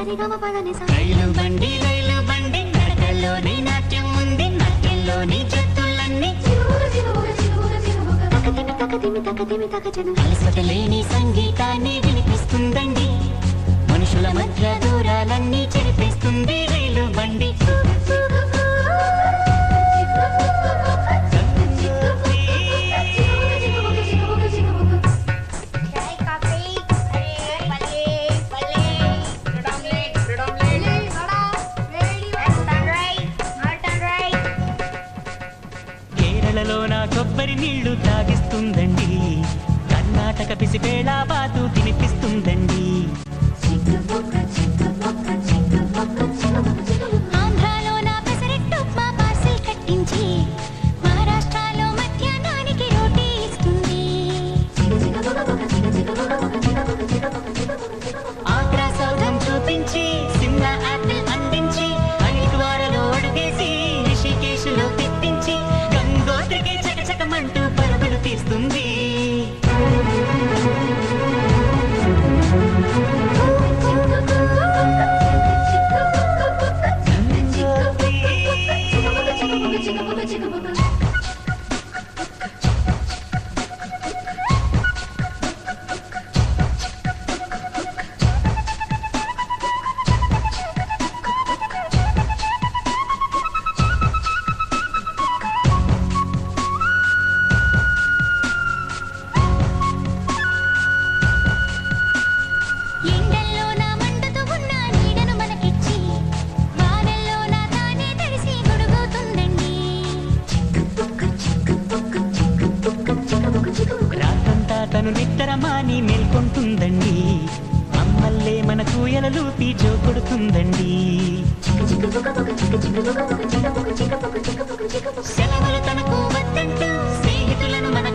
రైలు బండి నడకలోని నాట్యం ఉంది, నాట్యంలోని జత్తులన్నీ అలసటలేని సంగీతాన్ని వినిపిస్తుందండి, మనుషుల మధ్య దూరాలన్నీ చెరిపేస్తుంది రైలు బండి. కేరళలోన కొబ్బరి నీళ్లు తాగిస్తుందండి, కర్ణాటక పిసిపేళ బాతు తినిపిస్తుందండి, ఆంధ్రాలోన పెసరెట్టు ఉప్మా పార్సిల్ కట్టించి మహారాష్ట్రలో మధ్యాహ్నానికి రోటీ ఇస్తుంది, ఆగ్రా సౌధం చూపించి సిమ్లా యాపిల్ అందించి హరిద్వారలో అడుగేసి రిషికేశ్లో తెప్పించి గంగోత్రికి చకచకమంటూ పరుగులు తీస్తుంది. తను నిద్రమాని మేల్కొంటుందండి, అమ్మల్లే మన కూయలలూపి జో కొడుతుందండి, సెలవులు తనకు వద్దంటూ స్నేహితులను మన